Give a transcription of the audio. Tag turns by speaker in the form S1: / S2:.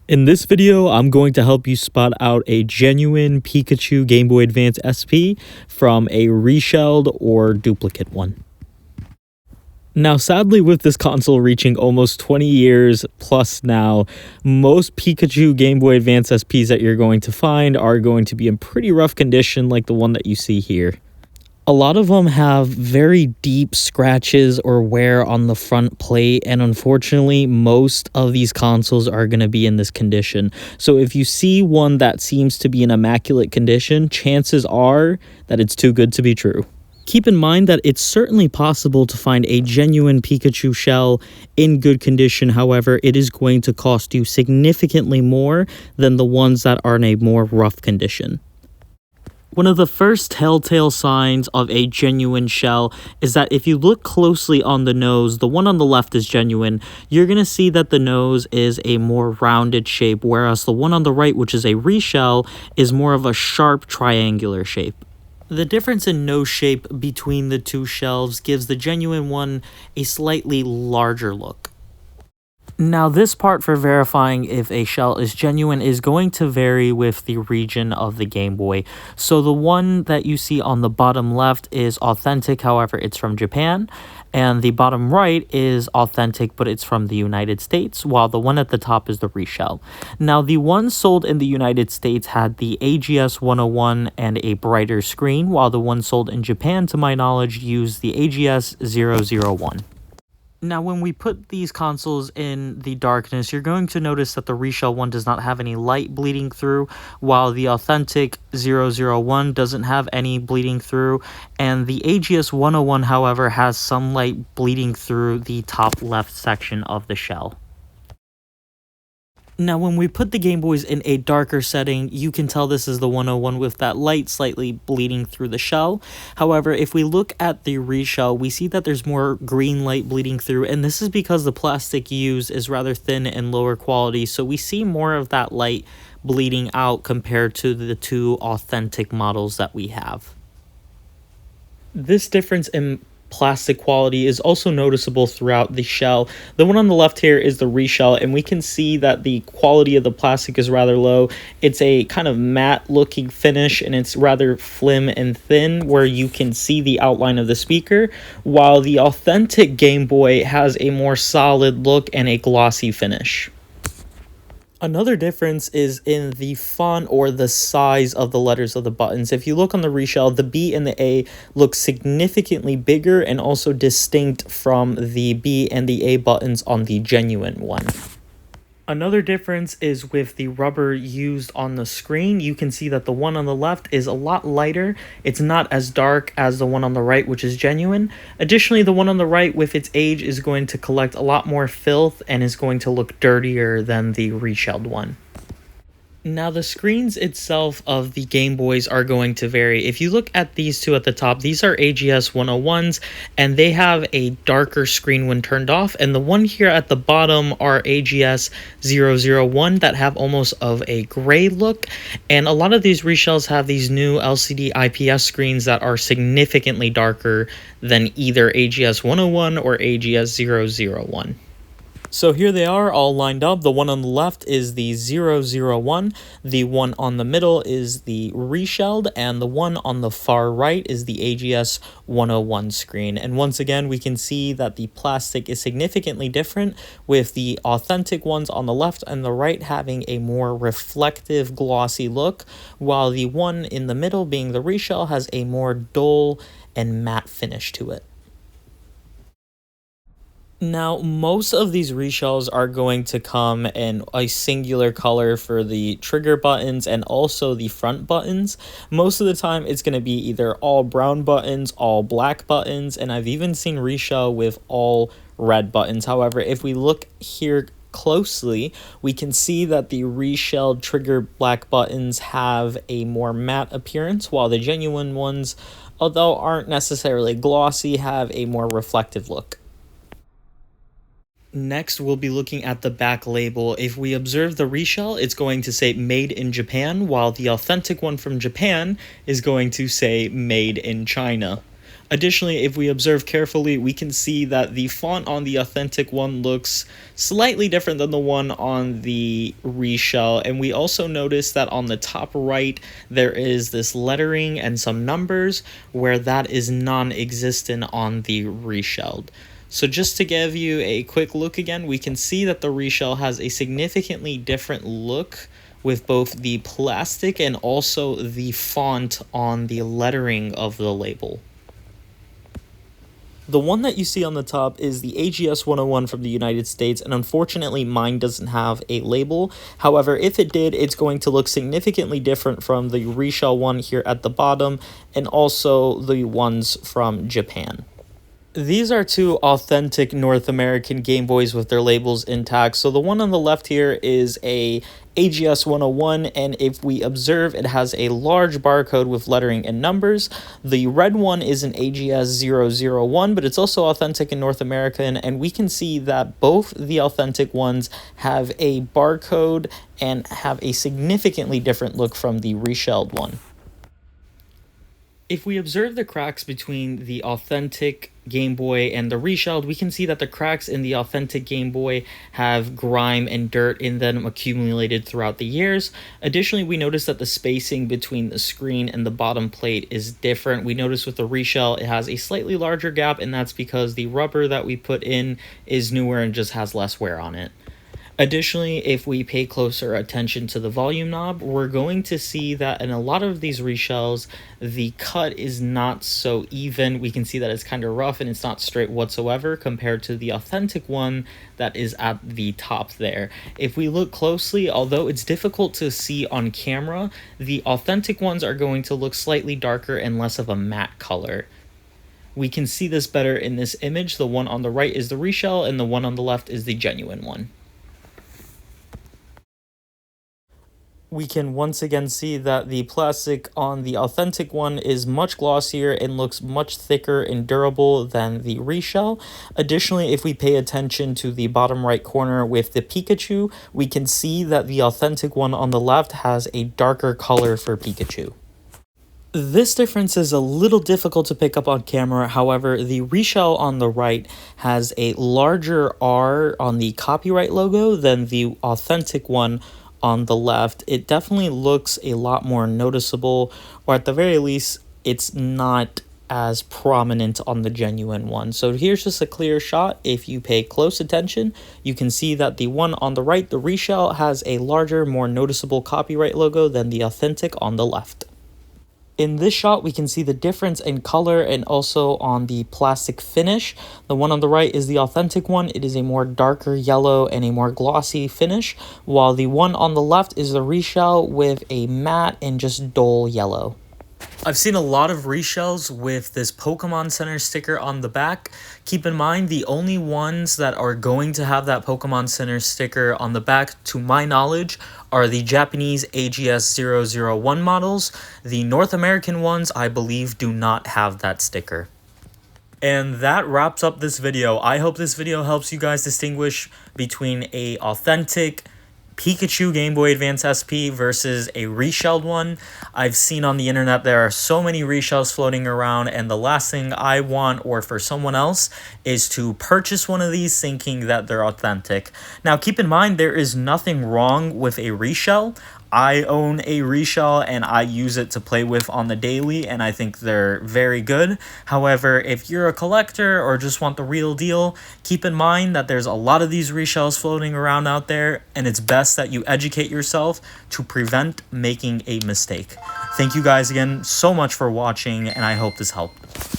S1: In this video, I'm going to help you spot out a genuine Pikachu Game Boy Advance SP from a reshelled or duplicate one. Now, sadly, with this console reaching almost 20 years plus now, most Pikachu Game Boy Advance SPs that you're going to find are going to be in pretty rough condition like the one that you see here. A lot of them have very deep scratches or wear on the front plate, and unfortunately, most of these consoles are going to be in this condition. So if you see one that seems to be in immaculate condition, chances are that it's too good to be true. Keep in mind that it's certainly possible to find a genuine Pikachu shell in good condition. However, it is going to cost you significantly more than the ones that are in a more rough condition. One of the first telltale signs of a genuine shell is that if you look closely on the nose, the one on the left is genuine, you're going to see that the nose is a more rounded shape, whereas the one on the right, which is a reshell, is more of a sharp triangular shape. The difference in nose shape between the two shells gives the genuine one a slightly larger look. Now, this part for verifying if a shell is genuine is going to vary with the region of the Game Boy. So the one that you see on the bottom left is authentic, however, it's from Japan. And the bottom right is authentic, but it's from the United States, while the one at the top is the reshell. Now, the one sold in the United States had the AGS 101 and a brighter screen, while the one sold in Japan, to my knowledge, used the AGS 001. Now, when we put these consoles in the darkness, you're going to notice that the reshell one does not have any light bleeding through, while the authentic 001 doesn't have any bleeding through, and the AGS 101, however, has some light bleeding through the top left section of the shell. Now, when we put the Game Boys in a darker setting, you can tell this is the 101 with that light slightly bleeding through the shell. However, if we look at the reshell, we see that there's more green light bleeding through, and this is because the plastic used is rather thin and lower quality, so we see more of that light bleeding out compared to the two authentic models that we have. This difference in plastic quality is also noticeable throughout the shell. The one on the left here is the reshell, and we can see that the quality of the plastic is rather low. It's a kind of matte looking finish, and it's rather slim and thin where you can see the outline of the speaker, while the authentic Game Boy has a more solid look and a glossy finish. Another difference is in the font or the size of the letters of the buttons. If you look on the reshell, the B and the A look significantly bigger and also distinct from the B and the A buttons on the genuine one. Another difference is with the rubber used on the screen. You can see that the one on the left is a lot lighter. It's not as dark as the one on the right, which is genuine. Additionally, the one on the right with its age is going to collect a lot more filth and is going to look dirtier than the reshelled one. Now, the screens itself of the Game Boys are going to vary. If you look at these two at the top, these are AGS 101s, and they have a darker screen when turned off, and the one here at the bottom are AGS 001 that have almost of a gray look, and a lot of these reshells have these new LCD IPS screens that are significantly darker than either AGS 101 or AGS 001. So here they are all lined up. The one on the left is the 001, the one on the middle is the reshelled, and the one on the far right is the AGS 101 screen. And once again, we can see that the plastic is significantly different, with the authentic ones on the left and the right having a more reflective, glossy look, while the one in the middle, being the reshell, has a more dull and matte finish to it. Now, most of these reshells are going to come in a singular color for the trigger buttons and also the front buttons. Most of the time, it's going to be either all brown buttons, all black buttons, and I've even seen reshell with all red buttons. However, if we look here closely, we can see that the reshelled trigger black buttons have a more matte appearance, while the genuine ones, although aren't necessarily glossy, have a more reflective look. Next, we'll be looking at the back label. If we observe the reshell, it's going to say Made in Japan, while the authentic one from Japan is going to say Made in China. Additionally, if we observe carefully, we can see that the font on the authentic one looks slightly different than the one on the Reshell. And we also notice that on the top right, there is this lettering and some numbers where that is non-existent on the Reshell. So just to give you a quick look again, we can see that the Reshell has a significantly different look with both the plastic and also the font on the lettering of the label. The one that you see on the top is the AGS 101 from the United States, and unfortunately mine doesn't have a label. However, if it did, it's going to look significantly different from the Reshell one here at the bottom, and also the ones from Japan. These are two authentic North American Game Boys with their labels intact. So the one on the left here is a AGS 101, and if we observe, it has a large barcode with lettering and numbers. The red one is an AGS 001, but it's also authentic in North American, and we can see that both the authentic ones have a barcode and have a significantly different look from the reshelled one. If we observe the cracks between the authentic Game Boy and the reshelled, we can see that the cracks in the authentic Game Boy have grime and dirt in them accumulated throughout the years. Additionally, we notice that the spacing between the screen and the bottom plate is different. We notice with the reshell, it has a slightly larger gap, and that's because the rubber that we put in is newer and just has less wear on it. Additionally, if we pay closer attention to the volume knob, we're going to see that in a lot of these reshells, the cut is not so even. We can see that it's kind of rough and it's not straight whatsoever compared to the authentic one that is at the top there. If we look closely, although it's difficult to see on camera, the authentic ones are going to look slightly darker and less of a matte color. We can see this better in this image. The one on the right is the reshell and the one on the left is the genuine one. We can once again see that the plastic on the authentic one is much glossier and looks much thicker and durable than the reshell. Additionally, if we pay attention to the bottom right corner with the Pikachu, we can see that the authentic one on the left has a darker color for Pikachu. This difference is a little difficult to pick up on camera. However, the reshell on the right has a larger R on the copyright logo than the authentic one on the left. It definitely looks a lot more noticeable, or at the very least, it's not as prominent on the genuine one. So here's just a clear shot. If you pay close attention, you can see that the one on the right, the reshell, has a larger, more noticeable copyright logo than the authentic on the left. In this shot, we can see the difference in color and also on the plastic finish. The one on the right is the authentic one. It is a more darker yellow and a more glossy finish, while the one on the left is the reshell with a matte and just dull yellow. I've seen a lot of reshells with this Pokemon Center sticker on the back. Keep in mind, the only ones that are going to have that Pokemon Center sticker on the back, to my knowledge, are the Japanese AGS 001 models. The North American ones, I believe, do not have that sticker. And that wraps up this video. I hope this video helps you guys distinguish between a authentic Pikachu Game Boy Advance SP versus a reshelled one. I've seen on the internet there are so many reshells floating around, and the last thing I want, or for someone else, is to purchase one of these thinking that they're authentic. Now keep in mind, there is nothing wrong with a reshell. I own a reshell and I use it to play with on the daily, and I think they're very good. However, if you're a collector or just want the real deal, keep in mind that there's a lot of these reshells floating around out there, and it's best that you educate yourself to prevent making a mistake. Thank you guys again so much for watching, and I hope this helped.